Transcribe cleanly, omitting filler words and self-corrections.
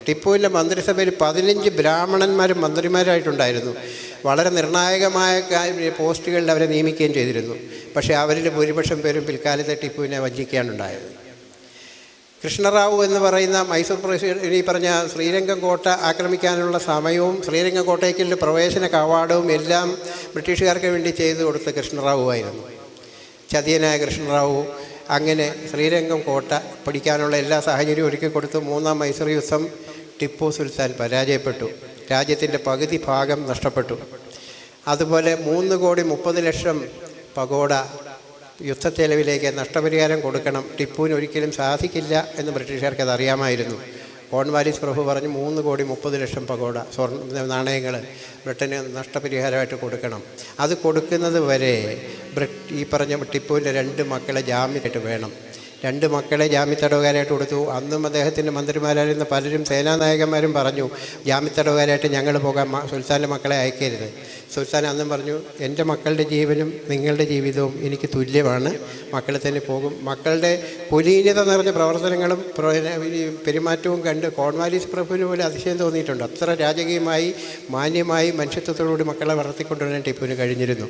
ടിപ്പുവിൻ്റെ മന്ത്രിസഭയിൽ 15 ബ്രാഹ്മണന്മാരും മന്ത്രിമാരായിട്ടുണ്ടായിരുന്നു. വളരെ നിർണായകമായ പോസ്റ്റുകളിൽ അവരെ നിയമിക്കുകയും ചെയ്തിരുന്നു. പക്ഷേ അവരിൽ ഭൂരിപക്ഷം പേരും പിൽക്കാലത്തെ ടിപ്പുവിനെ വഞ്ചിക്കാനുണ്ടായത്. കൃഷ്ണറാവു എന്ന് പറയുന്ന മൈസൂർ പ്രസിഡന്റ് ഈ പറഞ്ഞ ശ്രീരംഗം കോട്ട ആക്രമിക്കാനുള്ള സമയവും ശ്രീരംഗം കോട്ടയ്ക്കുള്ള പ്രവേശന കവാടവും എല്ലാം ബ്രിട്ടീഷുകാർക്ക് വേണ്ടി ചെയ്തു കൊടുത്ത കൃഷ്ണറാവു ആയിരുന്നു. ചതിയനായ കൃഷ്ണറാവു അങ്ങനെ ശ്രീരംഗം കോട്ട പിടിക്കാനുള്ള എല്ലാ സാഹചര്യവും ഒരുക്കി കൊടുത്തു. 3-ാം മൈസൂർ യുദ്ധം ടിപ്പു സുൽത്താൻ പരാജയപ്പെട്ടു. രാജ്യത്തിൻ്റെ പകുതി ഭാഗം നഷ്ടപ്പെട്ടു. അതുപോലെ 3,30,00,000 പഗോഡ യുദ്ധച്ചെലവിലേക്ക് നഷ്ടപരിഹാരം കൊടുക്കണം. ടിപ്പുവിന് ഒരിക്കലും സാധിക്കില്ല എന്ന് ബ്രിട്ടീഷുകാർക്ക് അത് അറിയാമായിരുന്നു. കോൺവാലിസ് പ്രഭു പറഞ്ഞു 3,30,00,000 പഗോഡ നാണയങ്ങൾ ബ്രിട്ടന് നഷ്ടപരിഹാരമായിട്ട് കൊടുക്കണം. അത് കൊടുക്കുന്നത് വരെ ഈ പറഞ്ഞ ടിപ്പുവിൻ്റെ 2 മക്കളെ ജാമ്യമായിട്ട് വേണം. 2 മക്കളെ ജാമ്യത്തടവുകാരായിട്ട് കൊടുത്തു. അന്നും അദ്ദേഹത്തിൻ്റെ മന്ത്രിമാരായിരുന്ന പലരും സേനാനായകന്മാരും പറഞ്ഞു ജാമ്യത്തടവുകാരായിട്ട് ഞങ്ങൾ പോകാൻ സുൽത്താൻ്റെ മക്കളെ അയക്കരുത്. സുൽത്താൻ അന്നും പറഞ്ഞു എൻ്റെ മക്കളുടെ ജീവനും നിങ്ങളുടെ ജീവിതവും എനിക്ക് തുല്യമാണ്, മക്കളെ തന്നെ പോകും. മക്കളുടെ കുലീനത നിറഞ്ഞ പ്രവർത്തനങ്ങളും പെരുമാറ്റവും കണ്ട് കോൺവാലിസ് പ്രഭുവിന് പോലെ അതിശയം തോന്നിയിട്ടുണ്ട്. അത്ര രാജകീയമായി മാന്യമായി മനുഷ്യത്വത്തോടുകൂടി മക്കളെ വളർത്തിക്കൊണ്ടുവരാൻ ടിപ്പുവിന് കഴിഞ്ഞിരുന്നു.